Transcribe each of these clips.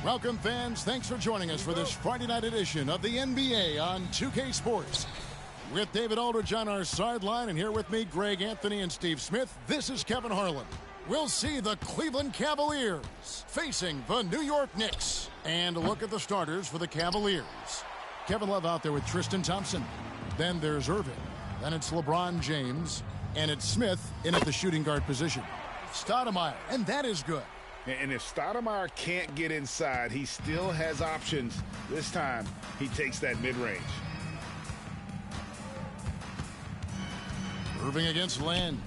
Welcome, fans. Thanks for joining us for this Friday night edition of the NBA on 2K Sports. With David Aldridge on our sideline, and here with me, Greg Anthony and Steve Smith, this is Kevin Harlan. We'll see the Cleveland Cavaliers facing the New York Knicks. And a look at the starters for the Cavaliers. Kevin Love out there with Tristan Thompson. Then there's Irving. Then it's LeBron James. And it's Smith in at the shooting guard position. Stoudemire, and that is good. And if Stoudemire can't get inside, he still has options. This time, he takes that mid-range. Irving against Lin.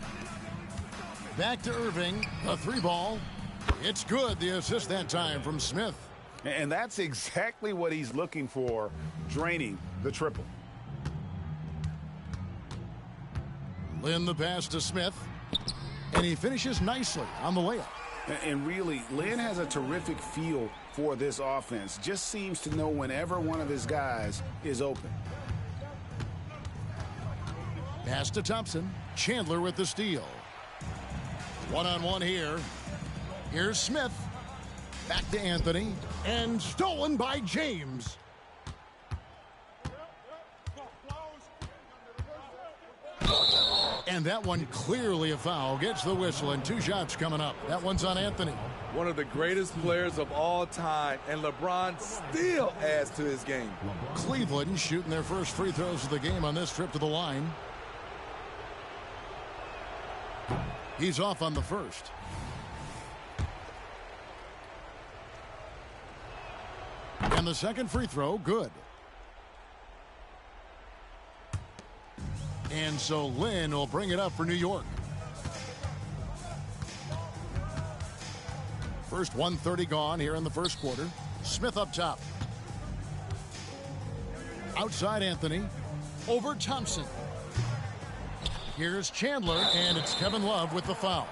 Back to Irving. A three ball. It's good. The assist that time from Smith. And that's exactly what he's looking for, draining the triple. Lin the pass to Smith. And he finishes nicely on the layup. And really, Lin has a terrific feel for this offense. Just seems to know whenever one of his guys is open. Pass to Thompson. Chandler with the steal. One-on-one here. Here's Smith. Back to Anthony. And stolen by James. And that one clearly a foul. Gets the whistle, and two shots coming up. That one's on Anthony. One of the greatest players of all time, and LeBron still adds to his game. Cleveland shooting their first free throws of the game on this trip to the line. He's off on the first. And the second free throw, good. And so Lin will bring it up for New York. First 1:30 gone here in the first quarter. Smith up top. Outside Anthony. Over Thompson. Here's Chandler, and it's Kevin Love with the foul.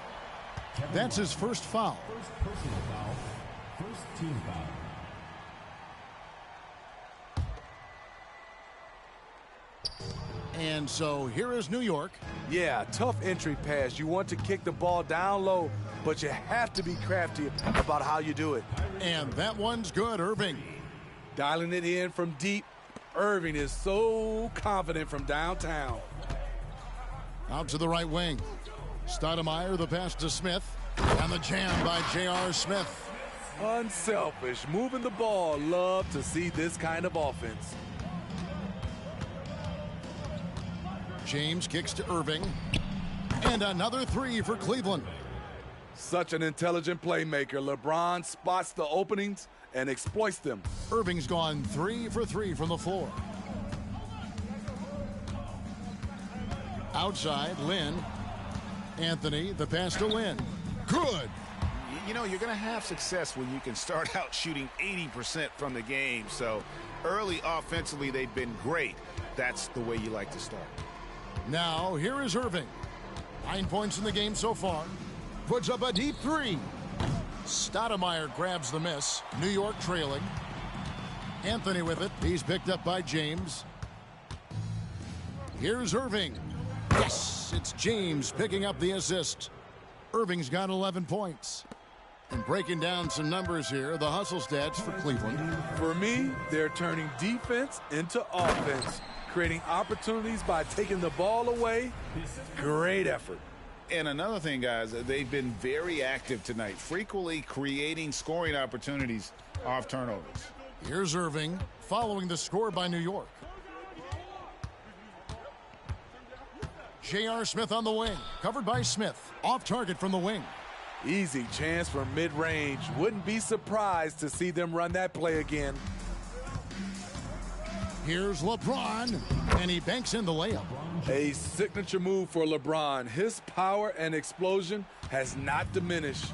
That's his first foul. First personal foul. First team foul. And so here is New York. Yeah, tough entry pass. You want to kick the ball down low, but you have to be crafty about how you do it. And that one's good, Irving. Dialing it in from deep. Irving is so confident from downtown. Out to the right wing. Stoudemire, the pass to Smith. And the jam by J.R. Smith. Unselfish, moving the ball. Love to see this kind of offense. James kicks to Irving. And another three for Cleveland. Such an intelligent playmaker. LeBron spots the openings and exploits them. Irving's gone 3 for 3 from the floor. Outside, Lin. Anthony, the pass to Lin. Good. You know, you're going to have success when you can start out shooting 80% from the game. So early offensively, they've been great. That's the way you like to start. Now, here is Irving. 9 points in the game so far. Puts up a deep three. Stoudemire grabs the miss. New York trailing. Anthony with it. He's picked up by James. Here's Irving. Yes, it's James picking up the assist. Irving's got 11 points. And breaking down some numbers here, the hustle stats for Cleveland. For me, they're turning defense into offense, creating opportunities by taking the ball away. Great effort. And another thing, guys, they've been very active tonight, frequently creating scoring opportunities off turnovers. Here's Irving following the score by New York. J.R. Smith on the wing, covered by Smith. Off target from the wing. Easy chance for mid-range. Wouldn't be surprised to see them run that play again. Here's LeBron, and he banks in the layup. A signature move for LeBron. His power and explosion has not diminished.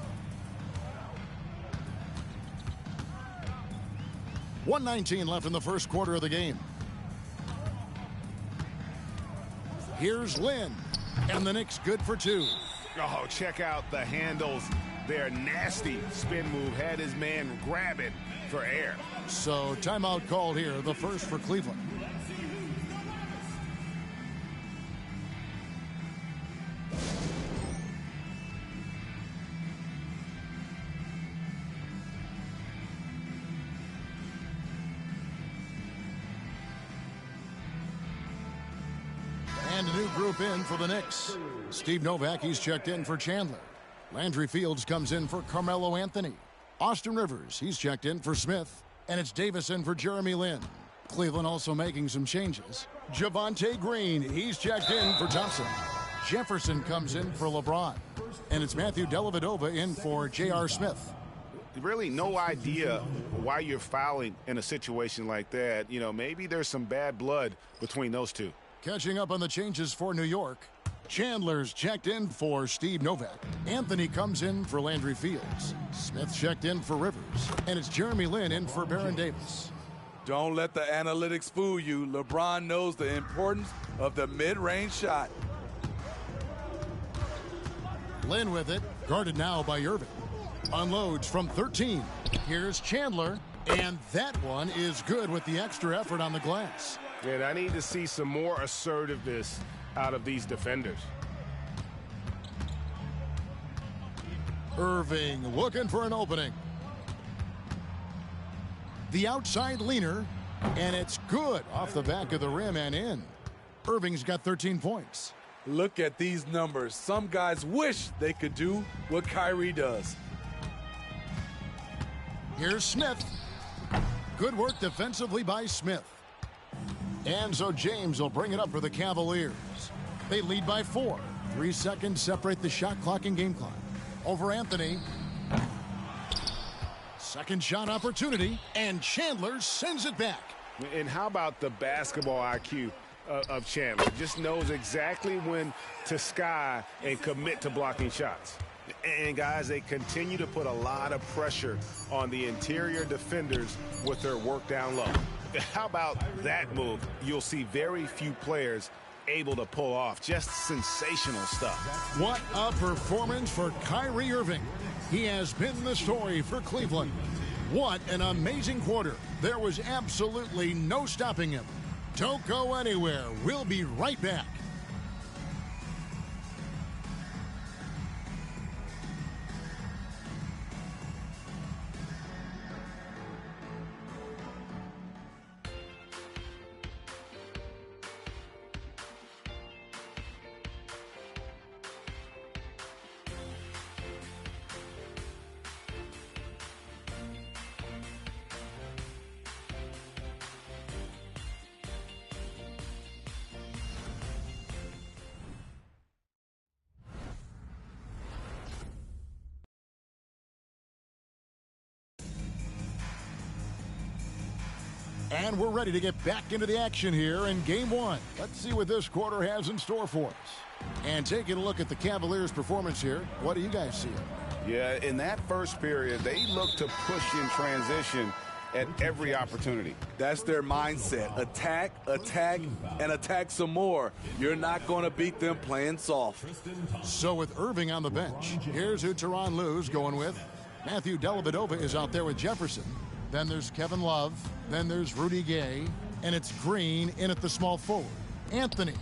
1:19 left in the first quarter of the game. Here's Lin, and the Knicks good for two. Oh, check out the handles. Their nasty spin move had his man grabbing for air. So timeout called here, the first for Cleveland. group in for the Knicks. Steve Novak, he's checked in for Chandler. Landry Fields comes in for Carmelo Anthony. Austin Rivers, he's checked in for Smith. And it's Davis in for Jeremy Lin. Cleveland also making some changes. Javonte Green, he's checked in for Thompson. Jefferson comes in for LeBron. And it's Matthew Dellavedova in for J.R. Smith. Really no idea why you're fouling in a situation like that. You know, maybe there's some bad blood between those two. Catching up on the changes for New York. Chandler's checked in for Steve Novak. Anthony comes in for Landry Fields. Smith checked in for Rivers. And it's Jeremy Lin in for Baron Davis. Don't let the analytics fool you. LeBron knows the importance of the mid-range shot. Lin with it, guarded now by Irving. Unloads from 13. Here's Chandler, and that one is good with the extra effort on the glass. And I need to see some more assertiveness out of these defenders. Irving looking for an opening. The outside leaner, and it's good off the back of the rim and in. Irving's got 13 points. Look at these numbers. Some guys wish they could do what Kyrie does. Here's Smith. Good work defensively by Smith. And so James will bring it up for the Cavaliers. They lead by 4. 3 seconds separate the shot clock and game clock. Over Anthony. Second shot opportunity, and Chandler sends it back. And how about the basketball IQ of Chandler? Just knows exactly when to sky and commit to blocking shots. And guys, they continue to put a lot of pressure on the interior defenders with their work down low. How about that move? You'll see very few players able to pull off. Just sensational stuff. What a performance for Kyrie Irving. He has been the story for Cleveland. What an amazing quarter. There was absolutely no stopping him. Don't go anywhere. We'll be right back. And we're ready to get back into the action here in Game 1. Let's see what this quarter has in store for us. And taking a look at the Cavaliers' performance here, what do you guys see? Yeah, in that first period, they look to push in transition at every opportunity. That's their mindset. Attack, attack, and attack some more. You're not going to beat them playing soft. So with Irving on the bench, here's who Tyronn Lue's going with. Matthew Dellavedova is out there with Jefferson. Then there's Kevin Love. Then there's Rudy Gay. And it's Green in at the small forward. Anthony.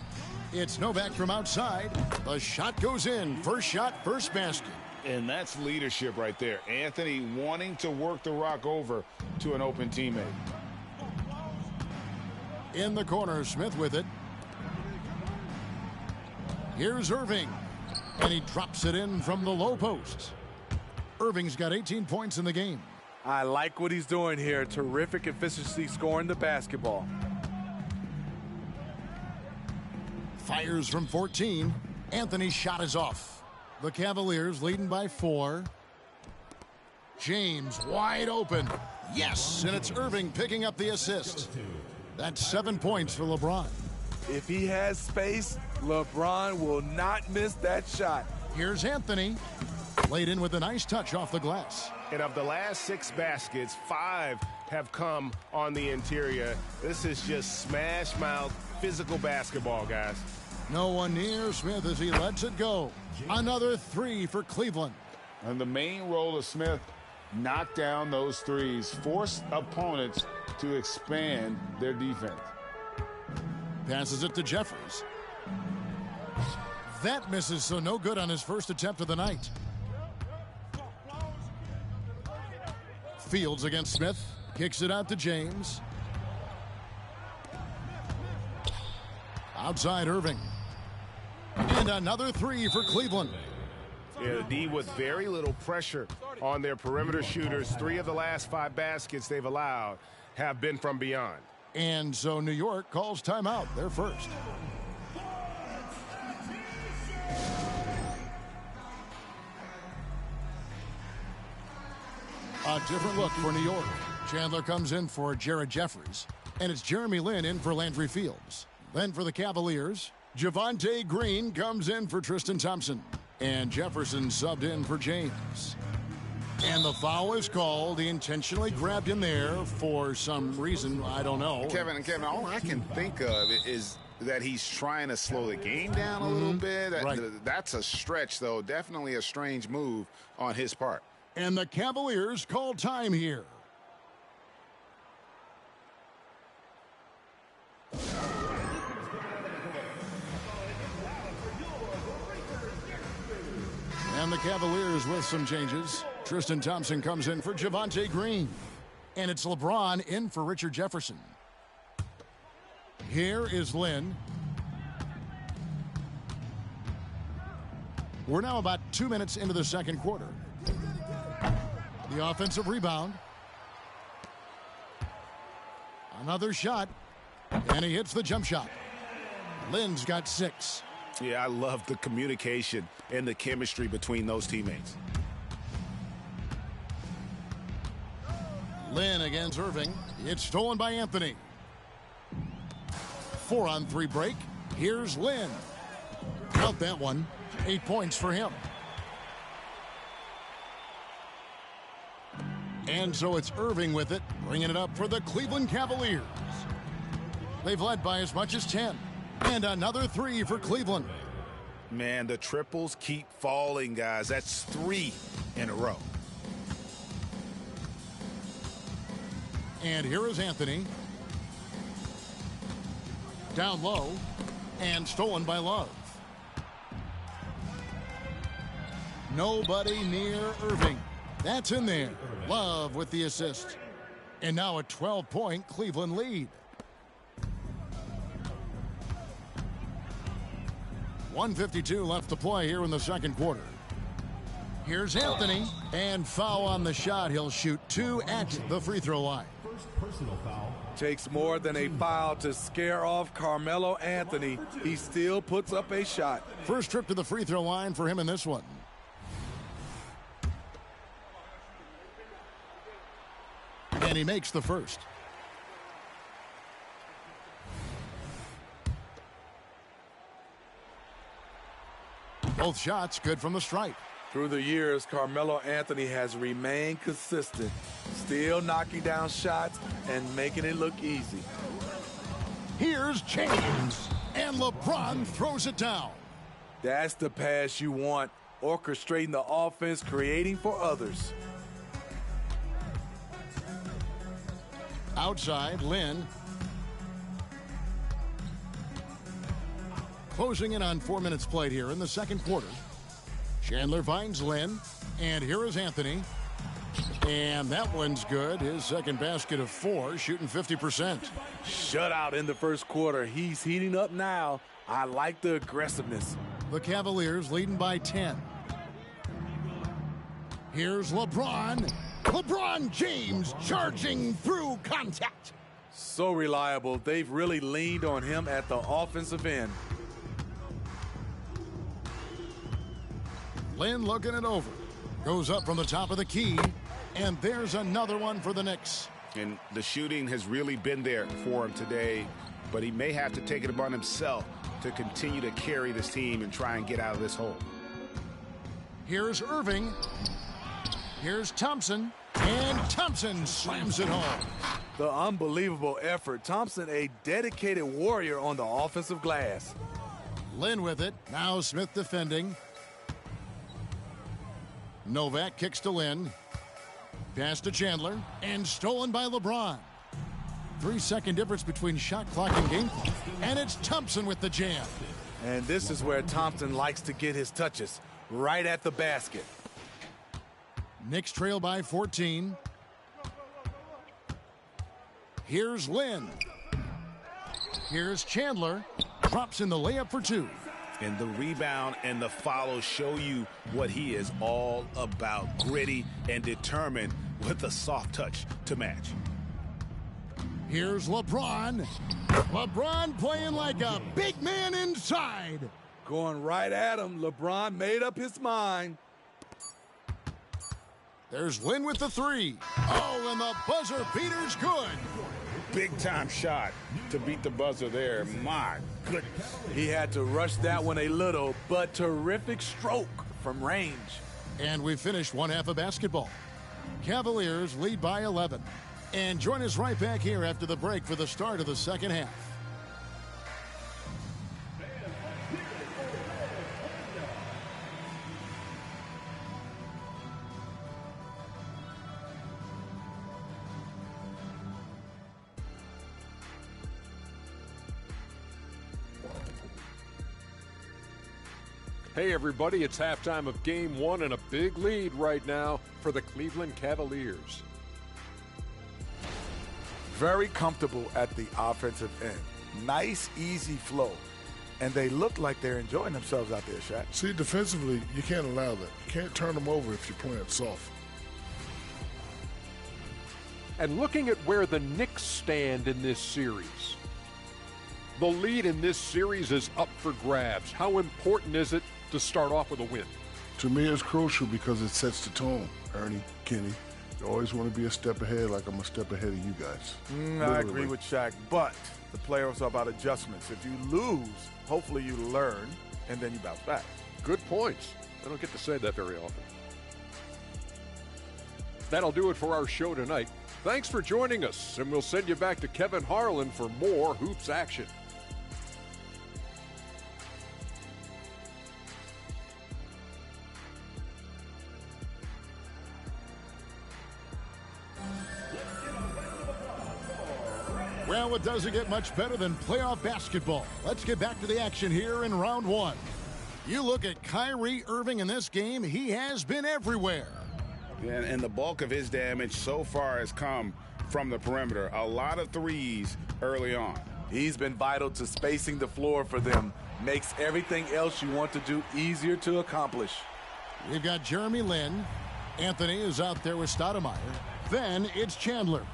It's Novak from outside. The shot goes in. First shot, first basket. And that's leadership right there. Anthony wanting to work the rock over to an open teammate. In the corner, Smith with it. Here's Irving. And he drops it in from the low post. Irving's got 18 points in the game. I like what he's doing here. Terrific efficiency scoring the basketball. Fires from 14. Anthony's shot is off. The Cavaliers leading by 4. James wide open. Yes, and it's Irving picking up the assist. That's 7 points for LeBron. If he has space, LeBron will not miss that shot. Here's Anthony. Laid in with a nice touch off the glass. And of the last 6 baskets, 5 have come on the interior. This is just smash mouth physical basketball, guys. No one near Smith as he lets it go. Another 3 for Cleveland. And the main role of Smith, knock down those threes, force opponents to expand their defense. Passes it to Jeffries. That misses, so no good on his first attempt of the night. Fields against Smith. Kicks it out to James. Outside Irving. And another three for Cleveland. Yeah, the D with very little pressure on their perimeter shooters. 3 of the last 5 baskets they've allowed have been from beyond. And so New York calls timeout. They're first. A different look for New York. Chandler comes in for Jared Jeffries. And it's Jeremy Lin in for Landry Fields. Then for the Cavaliers, Javonte Green comes in for Tristan Thompson. And Jefferson subbed in for James. And the foul is called. He intentionally grabbed him there for some reason. I don't know. Kevin, all I can think of is that he's trying to slow the game down a little bit. Right. That's a stretch, though. Definitely a strange move on his part. And the Cavaliers call time here. And the Cavaliers with some changes. Tristan Thompson comes in for Javonte Green. And it's LeBron in for Richard Jefferson. Here is Lin. We're now about 2 minutes into the second quarter. The offensive rebound. Another shot. And he hits the jump shot. Lin's got 6. Yeah, I love the communication and the chemistry between those teammates. Lin against Irving. It's stolen by Anthony. 4-on-3 break. Here's Lin. Count that one. 8 points for him. And so it's Irving with it, bringing it up for the Cleveland Cavaliers. They've led by as much as 10. And another 3 for Cleveland. Man, the triples keep falling, guys. That's 3 in a row. And here is Anthony. Down low. And stolen by Love. Nobody near Irving. That's in there. Love with the assist. And now a 12-point Cleveland lead. 1:52 left to play here in the second quarter. Here's Anthony. And foul on the shot. He'll shoot 2 at the free throw line. First personal foul. Takes more than a foul to scare off Carmelo Anthony. He still puts up a shot. First trip to the free throw line for him in this one. And he makes the first. Both shots good from the stripe. Through the years, Carmelo Anthony has remained consistent, still knocking down shots and making it look easy. Here's James. And LeBron throws it down. That's the pass you want, orchestrating the offense, creating for others. Outside, Lin. Closing in on 4 minutes played here in the second quarter. Chandler finds Lin. And here is Anthony. And that one's good. His second basket of 4, shooting 50%. Shutout in the first quarter. He's heating up now. I like the aggressiveness. The Cavaliers leading by 10. Here's LeBron. LeBron James charging through contact. So reliable. They've really leaned on him at the offensive end. Lin looking it over. Goes up from the top of the key. And there's another one for the Knicks. And the shooting has really been there for him today, but he may have to take it upon himself to continue to carry this team and try and get out of this hole. Here's Irving. Here's Thompson. And Thompson slams it home. The unbelievable effort. Thompson, a dedicated warrior on the offensive glass. Lin with it. Now Smith defending. Novak kicks to Lin. Pass to Chandler. And stolen by LeBron. 3-second difference between shot clock and game clock. And it's Thompson with the jam. And this is where Thompson likes to get his touches. Right at the basket. Knicks trail by 14. Here's Lin. Here's Chandler. Drops in the layup for 2. And the rebound and the follow show you what he is all about. Gritty and determined with a soft touch to match. Here's LeBron. LeBron playing like a big man inside. Going right at him. LeBron made up his mind. There's Lynn with the three. Oh, and the buzzer beater's good. Big time shot to beat the buzzer there. My goodness. He had to rush that one a little, but terrific stroke from range. And we finished one half of basketball. Cavaliers lead by 11. And join us right back here after the break for the start of the second half. Hey everybody, it's halftime of game one and a big lead right now for the Cleveland Cavaliers. Very comfortable at the offensive end. Nice, easy flow. And they look like they're enjoying themselves out there, Shaq. See, defensively, you can't allow that. You can't turn them over if you're playing soft. And looking at where the Knicks stand in this series, the lead in this series is up for grabs. How important is it to start off with a win? To me, it's crucial because it sets the tone. Ernie, Kenny, you always want to be a step ahead, like I'm a step ahead of you guys. I agree with Shaq, but the playoffs are about adjustments. If you lose, hopefully you learn, and then you bounce back. Good points. I don't get to say that very often. That'll do it for our show tonight. Thanks for joining us, and we'll send you back to Kevin Harlan for more hoops action. Well, it doesn't get much better than playoff basketball. Let's get back to the action here in round one. You look at Kyrie Irving in this game, he has been everywhere. And the bulk of his damage so far has come from the perimeter. A lot of threes early on. He's been vital to spacing the floor for them. Makes everything else you want to do easier to accomplish. We've got Jeremy Lin. Anthony is out there with Stoudemire. Then it's Chandler.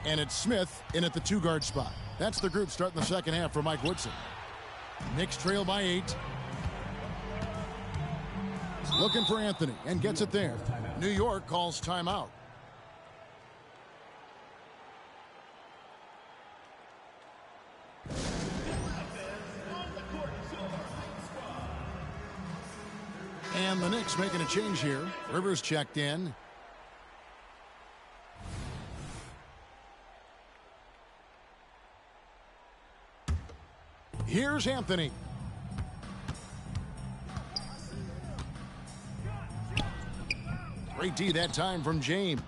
And it's Smith in at the two-guard spot. That's the group starting the second half for Mike Woodson. Knicks trail by 8. Looking for Anthony and gets it there. New York calls timeout. And the Knicks making a change here. Rivers checked in. Here's Anthony. Great D that time from James.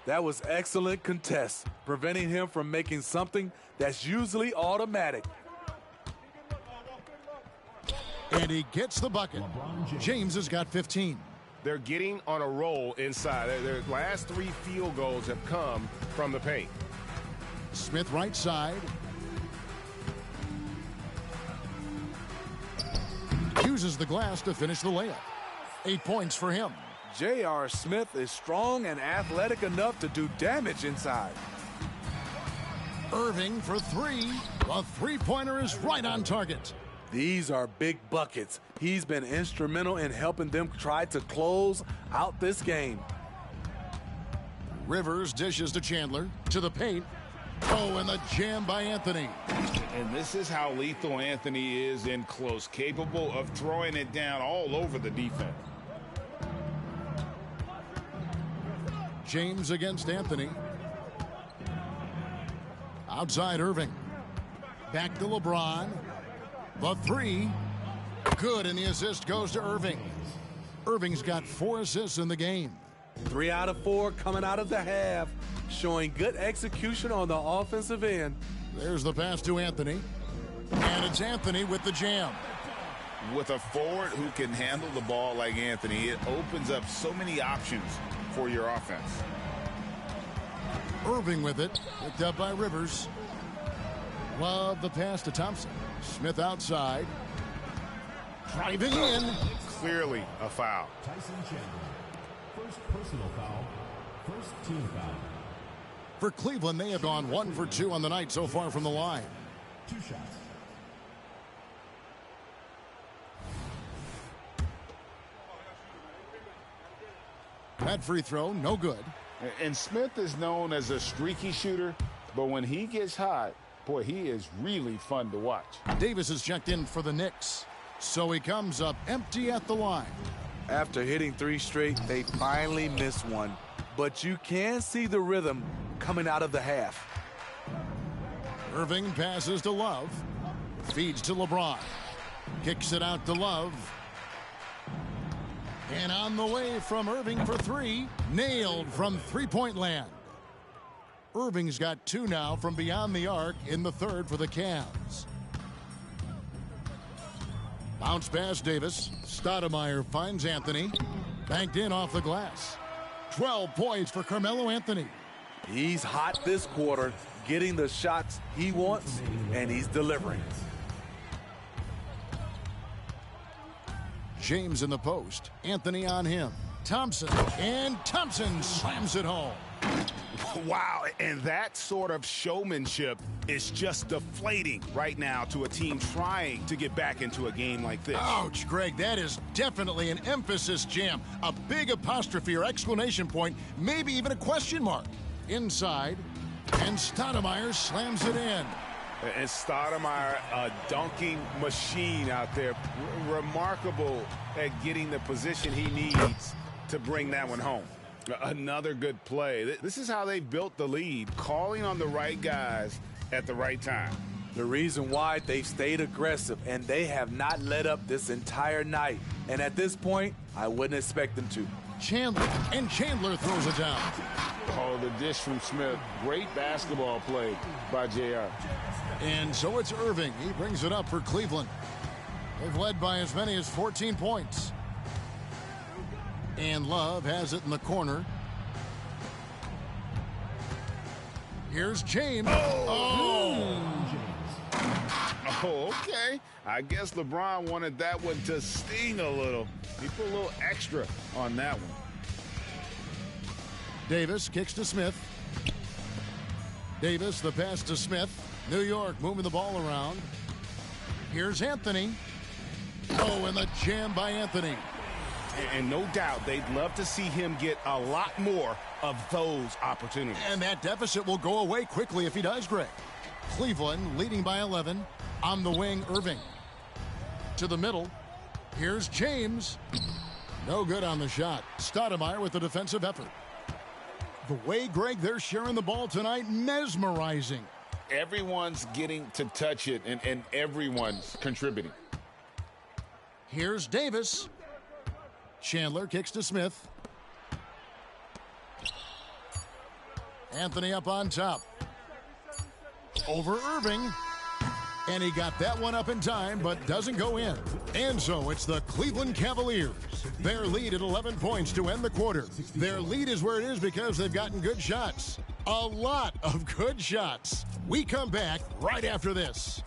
That was excellent contest, preventing him from making something that's usually automatic. And he gets the bucket. James has got 15. They're getting on a roll inside. Their last 3 field goals have come from the paint. Smith right side. Uses the glass to finish the layup. 8 points for him. J.R. Smith is strong and athletic enough to do damage inside. Irving for 3. The three-pointer is right on target. These are big buckets. He's been instrumental in helping them try to close out this game. Rivers dishes to Chandler. To the paint. Oh, and the jam by Anthony. And this is how lethal Anthony is in close, capable of throwing it down all over the defense. James against Anthony. Outside Irving. Back to LeBron. The 3. Good, and the assist goes to Irving. Irving's got 4 assists in the game. 3 out of 4 coming out of the half, showing good execution on the offensive end. There's the pass to Anthony. And it's Anthony with the jam. With a forward who can handle the ball like Anthony, it opens up so many options for your offense. Irving with it. Picked up by Rivers. Love the pass to Thompson. Smith outside. Driving in. Clearly a foul. Tyson Chandler. First personal foul. First team foul. For Cleveland, they have gone 1 for 2 on the night so far from the line. 2 shots. That free throw, no good. And Smith is known as a streaky shooter, but when he gets hot, boy, he is really fun to watch. Davis is checked in for the Knicks, so he comes up empty at the line. After hitting 3 straight, they finally missed one. But you can see the rhythm coming out of the half. Irving passes to Love. Feeds to LeBron. Kicks it out to Love. And on the way from Irving for 3. Nailed from three-point land. Irving's got 2 now from beyond the arc in the third for the Cavs. Bounce pass Davis. Stoudemire finds Anthony. Banked in off the glass. 12 points for Carmelo Anthony. He's hot this quarter, getting the shots he wants, and he's delivering. James in the post. Anthony on him. Thompson. And Thompson slams it home. Wow, and that sort of showmanship is just deflating right now to a team trying to get back into a game like this. Ouch, Greg, that is definitely an emphasis jam. A big apostrophe or exclamation point, maybe even a question mark. Inside, and Stoudemire slams it in. And Stoudemire, a dunking machine out there. Remarkable at getting the position he needs to bring that one home. Another good play. This is how they built the lead, calling on the right guys at the right time. The reason why they've stayed aggressive, and they have not let up this entire night. And at this point, I wouldn't expect them to. Chandler, and Chandler throws it down. Oh, the dish from Smith. Great basketball play by JR. And so it's Irving. He brings it up for Cleveland. They've led by as many as 14 points. And Love has it in the corner. Here's James. Oh, okay. I guess LeBron wanted that one to sting a little. He put a little extra on that one. Davis kicks to Smith. Davis, the pass to Smith. New York moving the ball around. Here's Anthony. Oh, and the jam by Anthony. And no doubt they'd love to see him get a lot more of those opportunities. And that deficit will go away quickly if he does, Greg. Cleveland leading by 11. On the wing, Irving. To the middle. Here's James. No good on the shot. Stoudemire with the defensive effort. The way, Greg, they're sharing the ball tonight, mesmerizing. Everyone's getting to touch it, and everyone's contributing. Here's Davis. Chandler kicks to Smith. Anthony up on top. Over Irving. And he got that one up in time, but doesn't go in. And so it's the Cleveland Cavaliers. Their lead at 11 points to end the quarter. Their lead is where it is because they've gotten good shots. A lot of good shots. We come back right after this.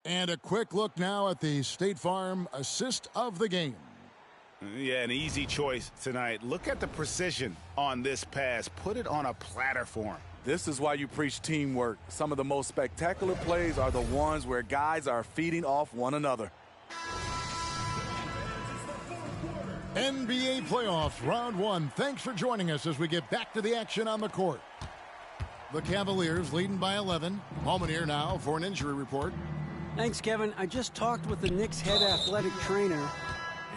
And a quick look now at the State Farm assist of the game. Yeah, an easy choice tonight. Look at the precision on this pass. Put it on a platter for him. This is why you preach teamwork. Some of the most spectacular plays are the ones where guys are feeding off one another. NBA playoffs, round 1. Thanks for joining us as we get back to the action on the court. The Cavaliers leading by 11. Moment here now for an injury report. Thanks, Kevin. I just talked with the Knicks head athletic trainer,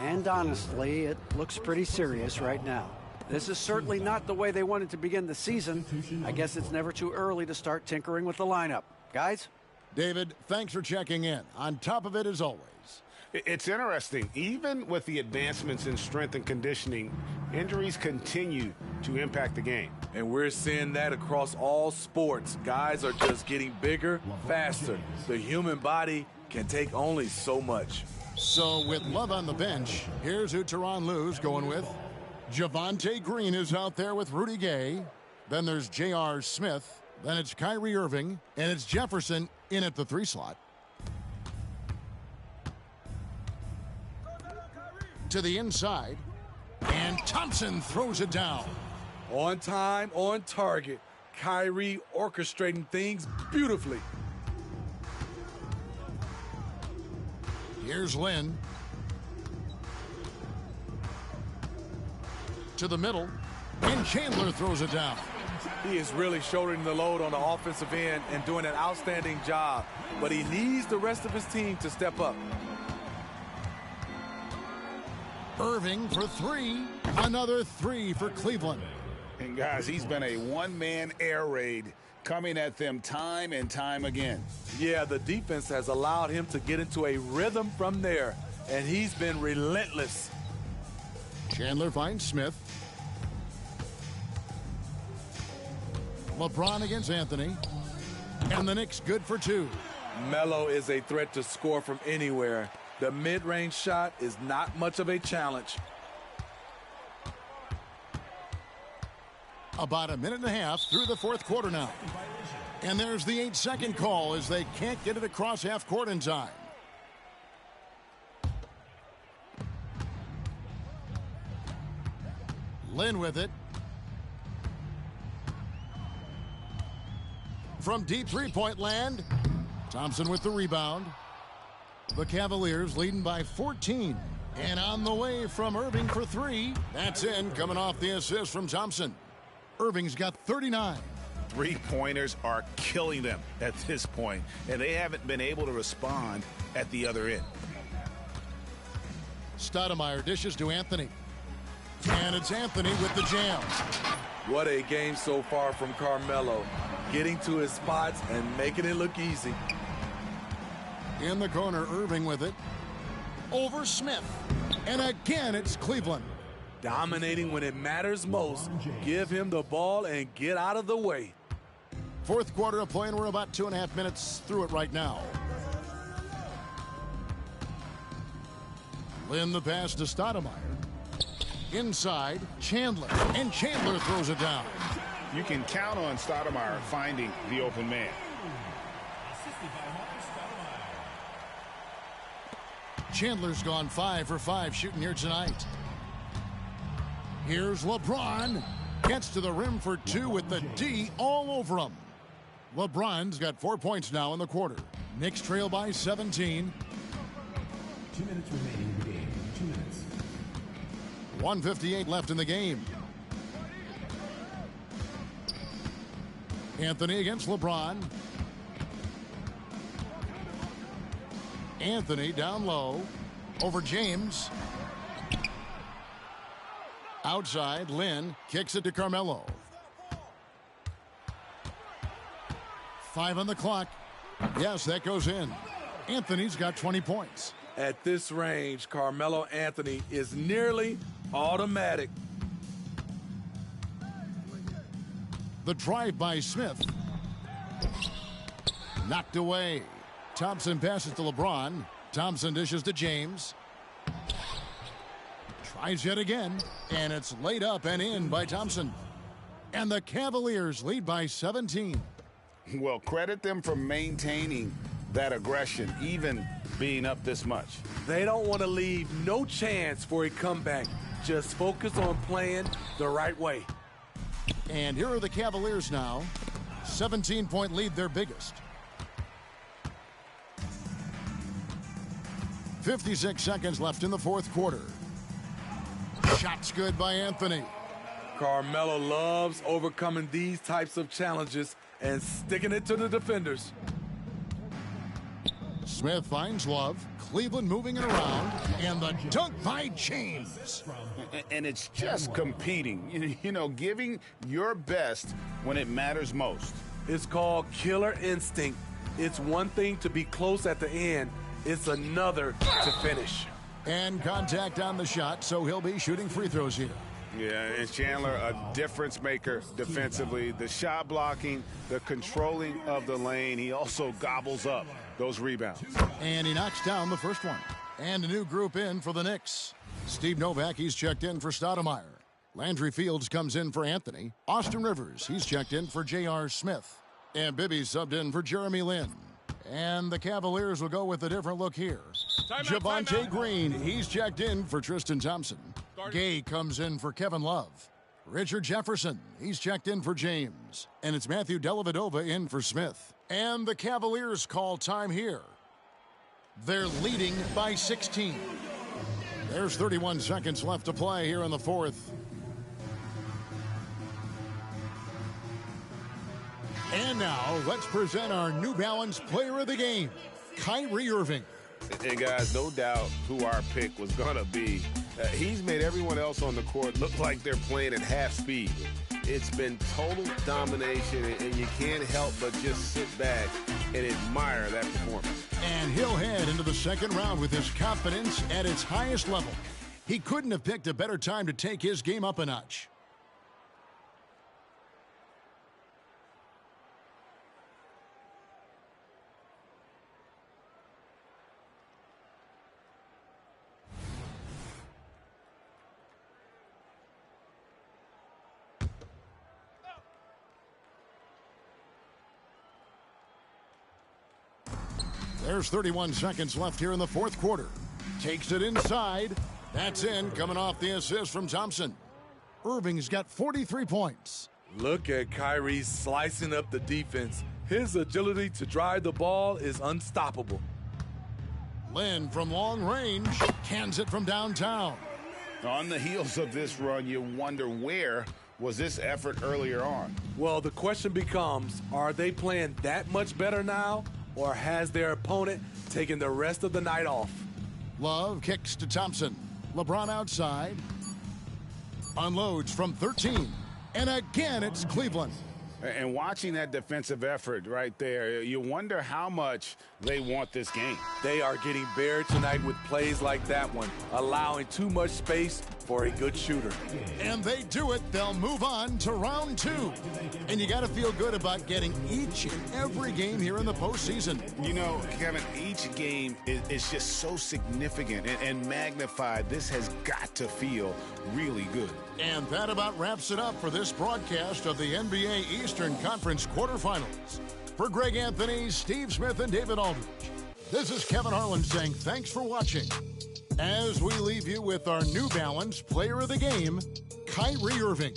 and honestly, it looks pretty serious right now. This is certainly not the way they wanted to begin the season. I guess it's never too early to start tinkering with the lineup. Guys? David, thanks for checking in. On top of it as always. It's interesting. Even with the advancements in strength and conditioning, injuries continue to impact the game. And we're seeing that across all sports. Guys are just getting bigger, faster. The human body can take only so much. So with Love on the bench, here's who Tyronn Lue's going with. Javonte Green is out there with Rudy Gay. Then there's J.R. Smith. Then it's Kyrie Irving. And it's Jefferson in at the 3 slot. To the inside. And Thompson throws it down. On time, on target. Kyrie orchestrating things beautifully. Here's Lynn. To the middle. And Chandler throws it down. He is really shouldering the load on the offensive end and doing an outstanding job. But he needs the rest of his team to step up. Irving for 3. Another 3 for Cleveland. And guys, he's been a one-man air raid coming at them time and time again. Yeah, the defense has allowed him to get into a rhythm from there, and he's been relentless. Chandler finds Smith. LeBron against Anthony. And the Knicks good for 2. Melo is a threat to score from anywhere. The mid-range shot is not much of a challenge. About a minute and a half through the 4th quarter now. And there's the 8-second call as they can't get it across half court in time. Lynn with it. From deep 3-point land. Thompson with the rebound. The Cavaliers leading by 14. And on the way from Irving for 3. That's in, coming off the assist from Thompson. Irving's got 39. Three-pointers are killing them at this point, and they haven't been able to respond at the other end. Stoudemire dishes to Anthony. And it's Anthony with the jam. What a game so far from Carmelo. Getting to his spots and making it look easy. In the corner, Irving with it. Over Smith. And again, it's Cleveland. Dominating when it matters most. Give him the ball and get out of the way. 4th quarter of play, and we're about 2.5 minutes through it right now. Lynn the pass to Stoudemire. Inside, Chandler. And Chandler throws it down. You can count on Stoudemire finding the open man. Chandler's gone 5 for 5 shooting here tonight. Here's LeBron. Gets to the rim for 2 with the D all over him. LeBron's got 4 points now in the quarter. Knicks trail by 17. 2 minutes remaining in the game. 2 minutes. 1:58 left in the game. Anthony against LeBron. Anthony down low. Over James. Outside, Lynn kicks it to Carmelo. 5 on the clock. Yes, that goes in. Anthony's got 20 points. At this range, Carmelo Anthony is nearly automatic. The drive by Smith. Knocked away. Thompson passes to LeBron. Thompson dishes to James. Tries yet again, and it's laid up and in by Thompson. And the Cavaliers lead by 17. Well, credit them for maintaining that aggression, even being up this much. They don't want to leave no chance for a comeback. Just focus on playing the right way. And here are the Cavaliers now. 17-point lead, their biggest. 56 seconds left in the 4th quarter. Shots good by Anthony. Carmelo loves overcoming these types of challenges and sticking it to the defenders. Smith finds Love. Cleveland moving it around. And the dunk by James. And it's just competing, you know, giving your best when it matters most. It's called killer instinct. It's one thing to be close at the end. It's another to finish. And contact on the shot, so he'll be shooting free throws here. Yeah, and Chandler, a difference maker defensively. The shot blocking, the controlling of the lane. He also gobbles up those rebounds. And he knocks down the first one. And a new group in for the Knicks. Steve Novak, he's checked in for Stoudemire. Landry Fields comes in for Anthony. Austin Rivers, he's checked in for J.R. Smith. And Bibby subbed in for Jeremy Lin. And the Cavaliers will go with a different look here. Javonte Green, he's checked in for Tristan Thompson. Gay comes in for Kevin Love. Richard Jefferson, he's checked in for James. And it's Matthew Dellavedova in for Smith. And the Cavaliers call time here. They're leading by 16. There's 31 seconds left to play here in the fourth. And now, let's present our New Balance Player of the Game, Kyrie Irving. And guys, no doubt who our pick was going to be. He's made everyone else on the court look like they're playing at half speed. It's been total domination, and you can't help but just sit back and admire that performance. And he'll head into the second round with his confidence at its highest level. He couldn't have picked a better time to take his game up a notch. There's 31 seconds left here in the fourth quarter. Takes it inside. That's in, coming off the assist from Thompson. Irving's got 43 points. Look at Kyrie slicing up the defense. His agility to drive the ball is unstoppable. Lin from long range cans it from downtown. On the heels of this run, you wonder where was this effort earlier on? Well, the question becomes, are they playing that much better now? Or has their opponent taken the rest of the night off? Love kicks to Thompson. LeBron outside. Unloads from 13. And again, it's Cleveland. And watching that defensive effort right there, you wonder how much they want this game. They are getting buried tonight with plays like that one, allowing too much space for a good shooter. And they do it. They'll move on to round two. And you got to feel good about getting each and every game here in the postseason. You know, Kevin, each game is just so significant and magnified. This has got to feel really good. And that about wraps it up for this broadcast of the NBA Eastern Conference quarterfinals. For Greg Anthony, Steve Smith, and David Aldridge, this is Kevin Harlan saying thanks for watching. As we leave you with our New Balance Player of the Game, Kyrie Irving.